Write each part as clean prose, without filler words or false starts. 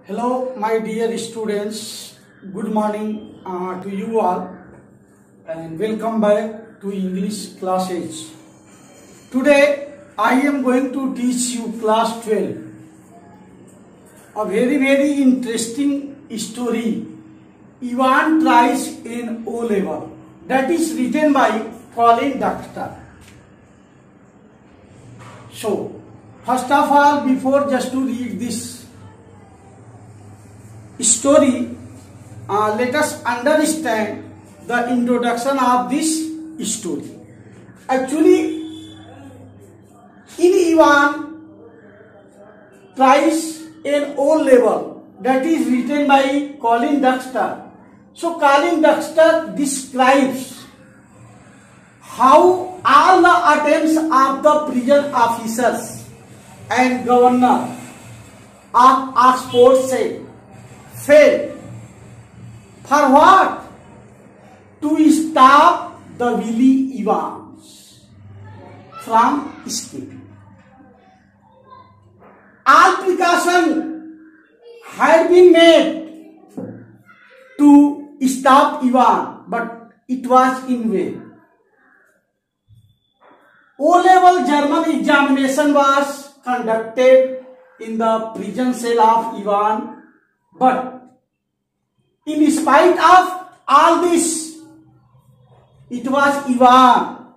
Hello, my dear students. Good morning to you all, and welcome back to English classes. Today, I am going to teach you class 12. A very interesting story. Ivan tries in O level. That is written by Colin Dexter. So, first of all, before just to read this story, let us understand the introduction of this story. Actually, in Ivan tries an O level, that is written by Colin Dexter. So Colin Dexter describes how all the attempts of the prison officers and governor of Oxford said failed. For what? To stop the Willie Evans from escaping. All precautions had been made to stop Ivan, but it was in vain. O-level German examination was conducted in the prison cell of Ivan, but in spite of all this, it was Ivan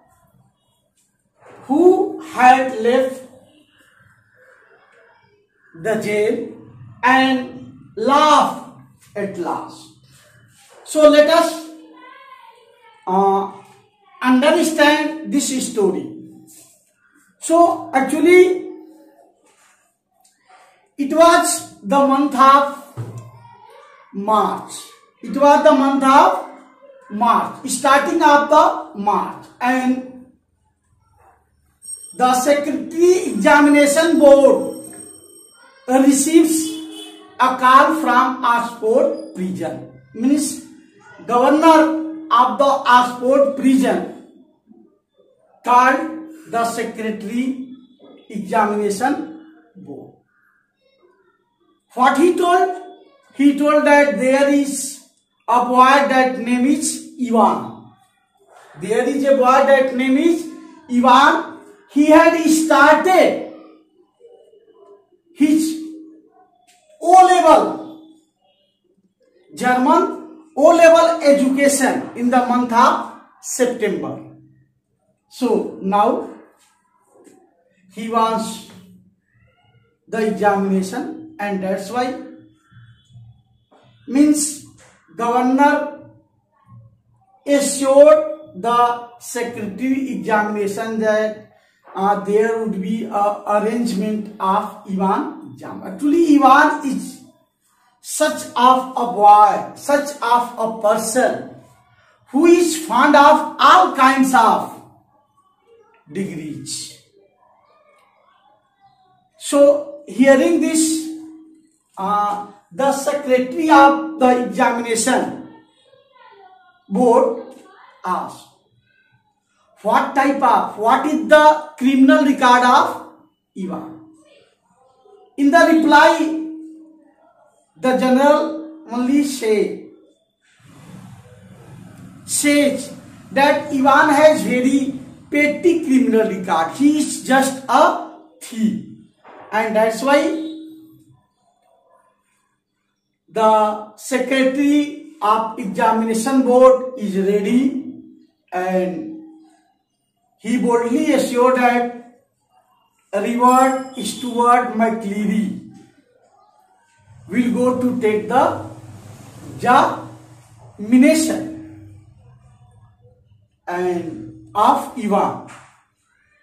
who had left the jail and laughed at last. So let us understand this story. So actually, it was the month of March. It was the month of March, starting of the March, and the Secretary Examination Board receives a call from Oxford prison. Means governor of the Oxford prison called the Secretary Examination Board. What he told? He told that there is a boy that name is Ivan. There is a boy that name is Ivan. He had started his O-level German O-level education in the month of September. So now he wants the examination, and that's why means governor assured the secretary examination that there would be a arrangement of Ivan exam. Actually, Ivan is such of a boy, such of a person who is fond of all kinds of degrees. So hearing this, the secretary of the examination board asked, what is the criminal record of Ivan? In the reply, the general only says that Ivan has very petty criminal record. He is just a thief, and that's why the secretary of examination board is ready, and he boldly assured that Reward Stuart McCleary will go to take the examination and of Ivan.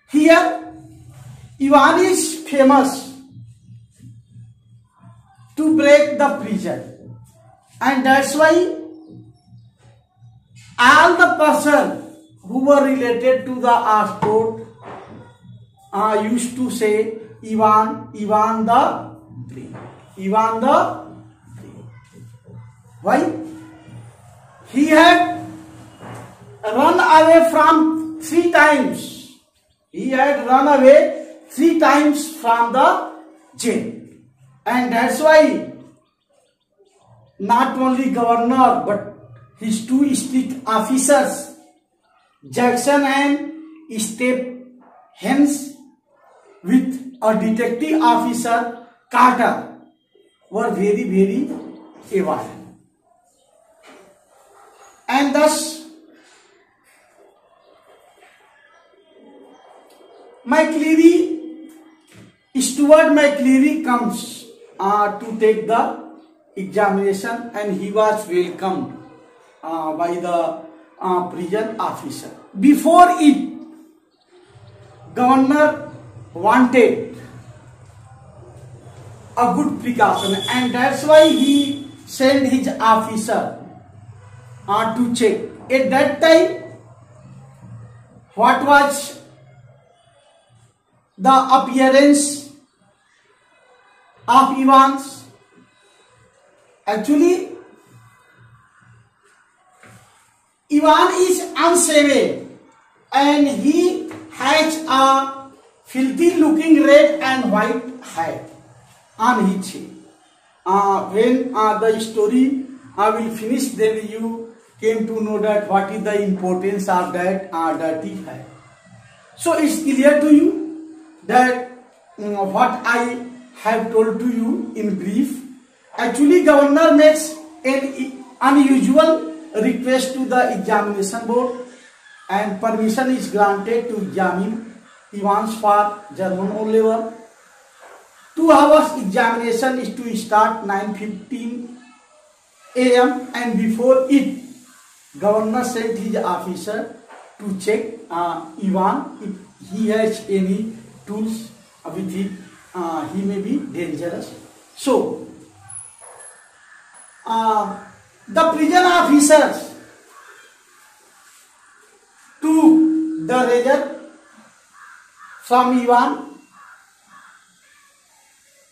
Here, Ivan is famous to break the prison, and that's why all the person who were related to the Oxford used to say Ivan the Brave. Ivan the Brave. Why? He had run away from 3 times. He had run away 3 times from the jail, and that's why not only governor but his two strict officers, Jackson and Stephen, with a detective officer, Carter, were very, very evil. And thus, Stuart McCleary comes to take the examination, and he was welcomed by the prison officer. Before it, governor wanted a good precaution, and that's why he sent his officer to check. At that time, what was the appearance of Evans? Actually, Ivan is unshaved and he has a filthy looking red and white hair on his head. When the story will finish, then you came to know that what is the importance of that dirty hair. So it's clear to you that what I have told to you in brief. Actually, governor makes an unusual request to the examination board, and permission is granted to examine Evans for German O level. 2 hours examination is to start 9:15 AM, and before it, governor sent his officer to check Evan if he has any tools with him. He may be dangerous. So, the prison officers took the razor from Evan.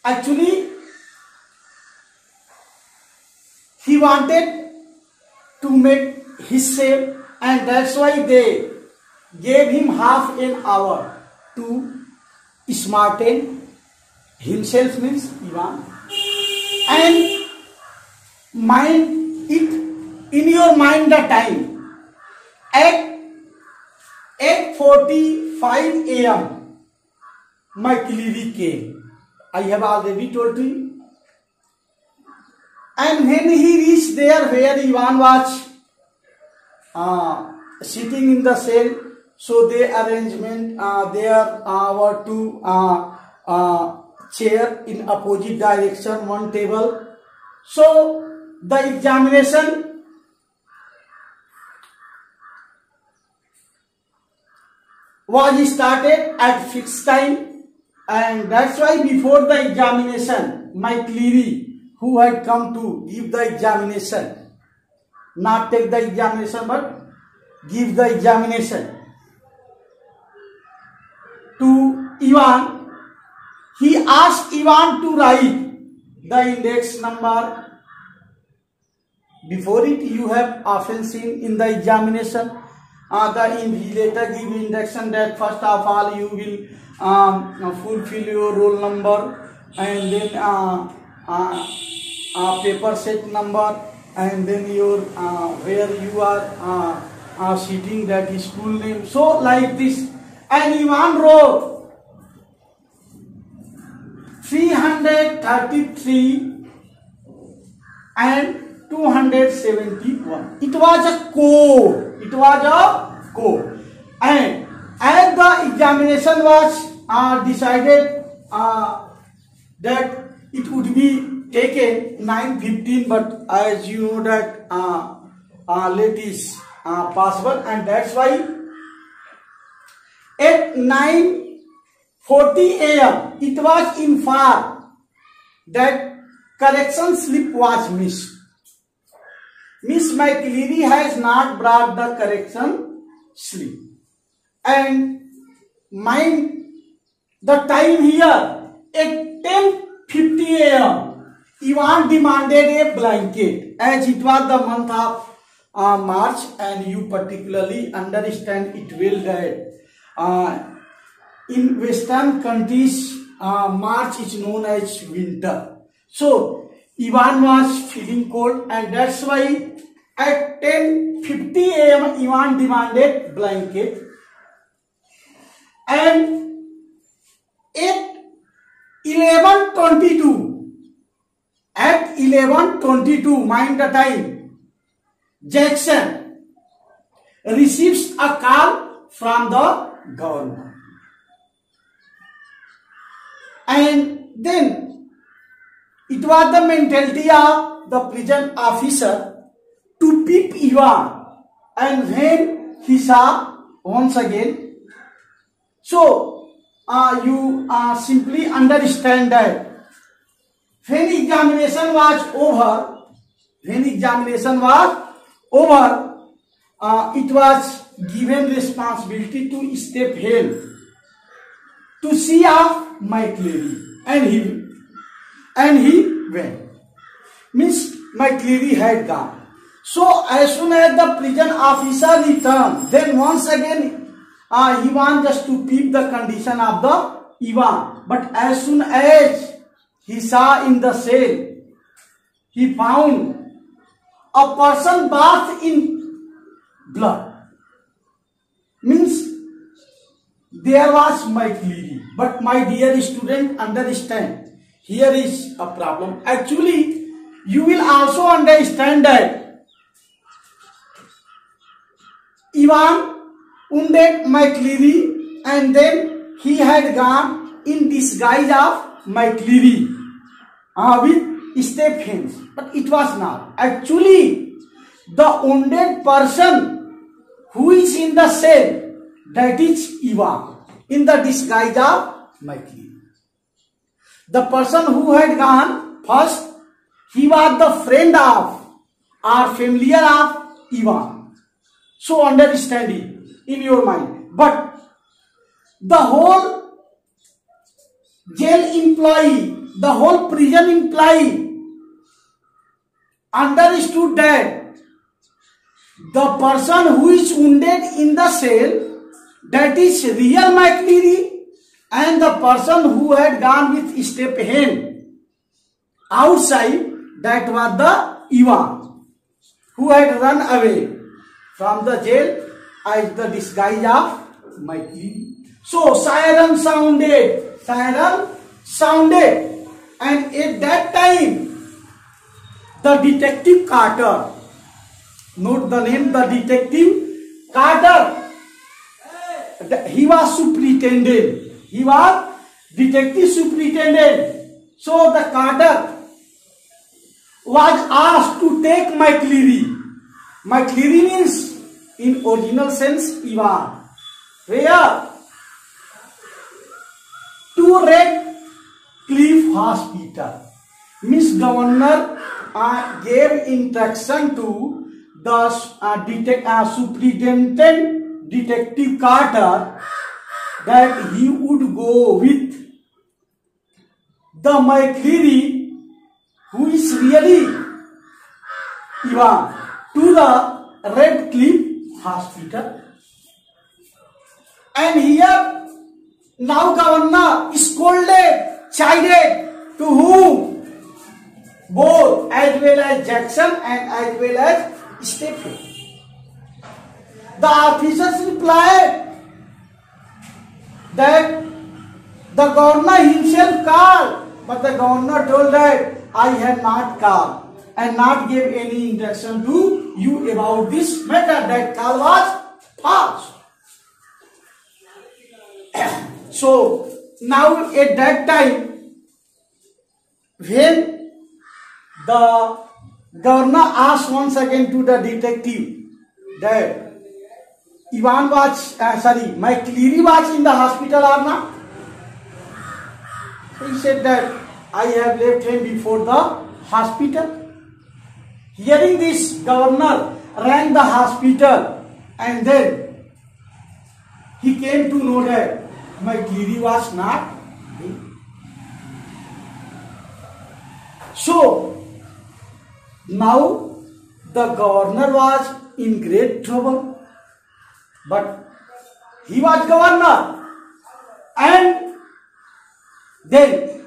Actually, he wanted to make his shave, and that's why they gave him half an hour to smarten himself, means Evan, and mind it in your mind the time at 8:45 AM McCleary came. I have already told you. And when he reached there where Evan was sitting in the cell, so they arrangement there were 2 chairs in opposite direction, 1 table. So the examination was started at fixed time. And that's why before the examination, McCleary, who had come to give the examination, not take the examination but give the examination to Evan, he asked Evan to write the index number. Before it, you have often seen in the examination, the invigilator give instruction that first of all you will fulfill your roll number, and then paper set number, and then your where you are sitting, that is school name. So like this, and Evan wrote 333 and 271. It was a code. It was a code. And as the examination was decided that it would be taken 9:15, but as you know that late is possible, and that's why at 9:40 AM it was informed that correction slip was missed. Miss McCleary has not brought the correction slip, and mind the time here at 10:50 AM. Evan demanded a blanket, as it was the month of March, and you particularly understand it well that in Western countries March is known as winter. So Ivan was feeling cold, and that's why at 10:50 a.m. Ivan demanded blanket, and at 11:22, mind the time, Jackson receives a call from the governor, and then it was the mentality of the prison officer to peep Ivan, and when he saw once again, so you simply understand that when examination was over, it was given responsibility to Stephen to see of McCleary, and he went. Means McCleary had gone. So as soon as the prison officer returned, then once again he wants just to peep the condition of the Ivan. But as soon as he saw in the cell, he found a person bathed in blood. Means there was McCleary. But my dear student, understand, here is a problem. Actually, you will also understand that Ivan wounded McCleary, and then he had gone in disguise of McCleary with Stephen, but it was not. Actually, the wounded person who is in the cell, that is Ivan, in the disguise of McCleary. The person who had gone first, he was the friend of or familiar of Ivan. So understand it in your mind. But the whole jail employee, the whole prison employee understood that the person who is wounded in the cell, that is real McCleary, and the person who had gone with Stephen outside, that was the Ivan, who had run away from the jail as the disguise of McCleary. So siren sounded, and at that time, the detective Carter, note the name, the detective Carter, he was superintendent. He was detective superintendent. So the Carter was asked to take McCleary. McCleary means, in original sense, Ivan. Where? To Red Cliff Hospital. Miss Governor gave instruction to the superintendent Detective Carter that he would go with the McCleary, who is really Ivan, to the Red Cliff Hospital. And here now Governor scolded, chided to whom? Both, as well as Jackson and as well as Stephen. The officers replied that the governor himself called, but the governor told that I had not called and not gave any instruction to you about this matter. That call was false. So now at that time, when the governor asked once again to the detective that McCleary was in the hospital or not, he said that I have left him before the hospital. Hearing this, governor rang the hospital, and then he came to know that McCleary was not there. So now the governor was in great trouble, but he was governor, and then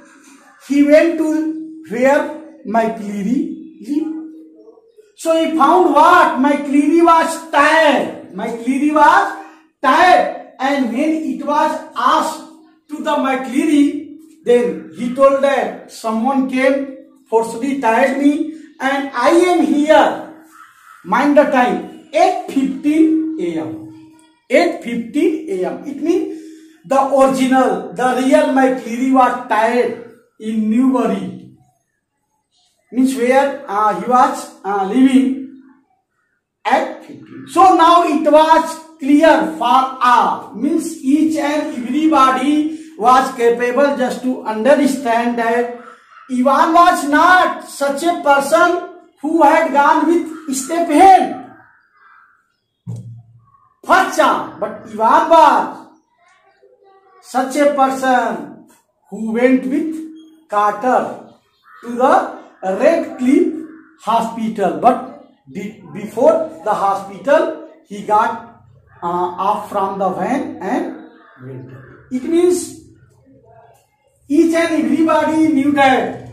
he went to where McCleary lived. So he found what? McCleary was tired. McCleary was tired, and when it was asked to the McCleary, then he told that someone came, forcibly tied me, and I am here. Mind the time, 8:15 a.m. 8:15 a.m. It means the original, the real McCleary was tied in Newbury. Means where he was living at 15. So now it was clear for all. Means each and everybody was capable just to understand that Ivan was not such a person who had gone with Stephen first time, but Ivan was such a person who went with Carter to the Red Cliff Hospital, but before the hospital he got off from the van and went. It means each and everybody knew that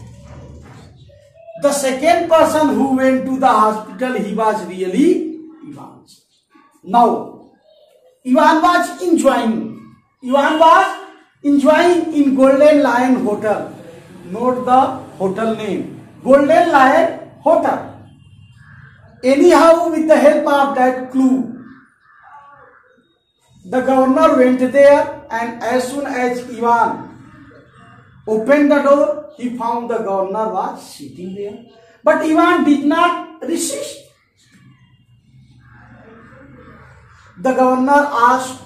the second person who went to the hospital, he was really Ivan. Now Ivan was enjoying. Ivan was enjoying in Golden Lion Hotel. Note the hotel name. Golden Lion Hotel. Anyhow, with the help of that clue, the governor went there, and as soon as Ivan opened the door, he found the governor was sitting there. But Ivan did not resist. The governor asked,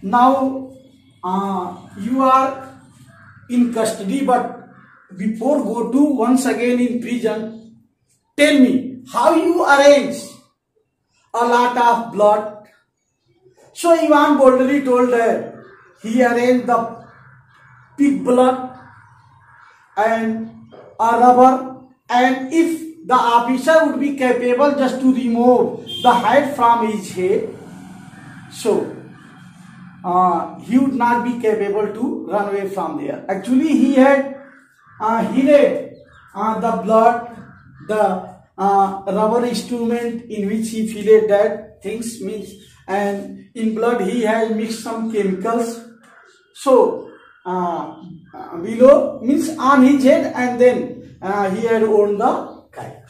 now you are in custody, but before go to once again in prison, tell me how you arrange a lot of blood. So Ivan boldly told that he arranged the pig blood and a rubber, and if the officer would be capable just to remove the hair from his head, so he would not be capable to run away from there. Actually, he had hidden the blood, the rubber instrument in which he filled that things, means, and in blood he has mixed some chemicals. So below, means on his head, and then he had worn the kite.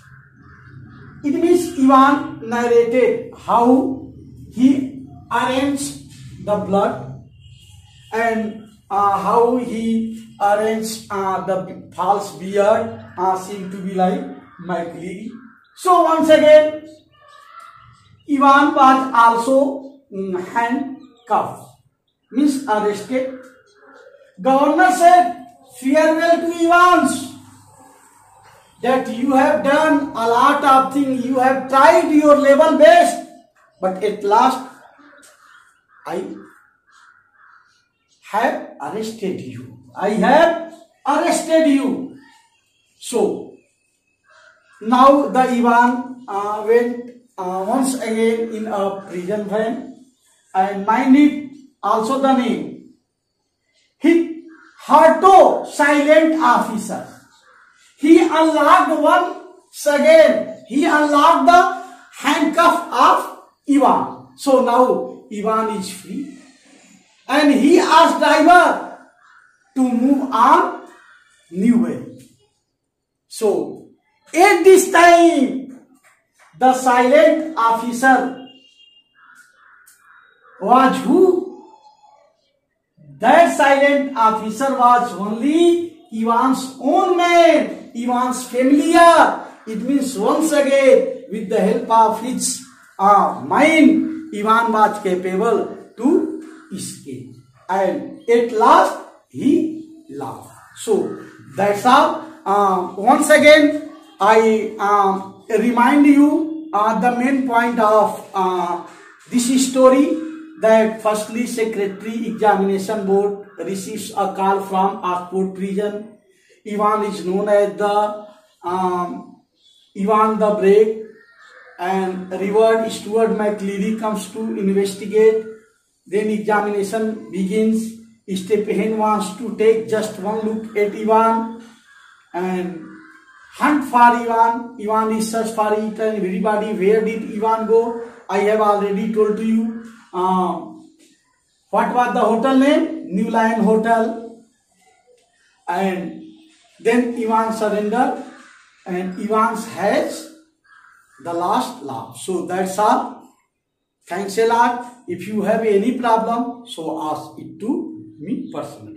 It means Ivan narrated how he arranged the blood and how he arranged the false beard, seemed to be like McCleary. So once again, Ivan was also handcuffed, means arrested. Governor said farewell to Evans, that you have done a lot of things, you have tried your level best, but at last I have arrested you. I have arrested you. So now the Ivan went once again in a prison van, and mind it also the name. Harto, silent officer. He unlocked once again. He unlocked the handcuff of Ivan. So now Ivan is free, and he asked driver to move on Newbury. So at this time, the silent officer was who? That silent officer was only Ivan's own man, Ivan's familiar. It means once again, with the help of his mind, Ivan was capable to escape. And at last, he laughed. So that's all. Once again, I remind you the main point of this story, that firstly, Secretary Examination Board receives a call from Oxford prison. Ivan is known as the Ivan the Brave, and Reward Stewart McCleary comes to investigate. Then examination begins. Stephen wants to take just one look at Ivan, and for Ivan. Ivan is search for it and everybody. Where did Ivan go? I have already told to you. What was the hotel name? New Lion Hotel. And then Ivan surrendered, and Ivan has the last laugh. So that's all. Thanks a lot. If you have any problem, so ask it to me personally.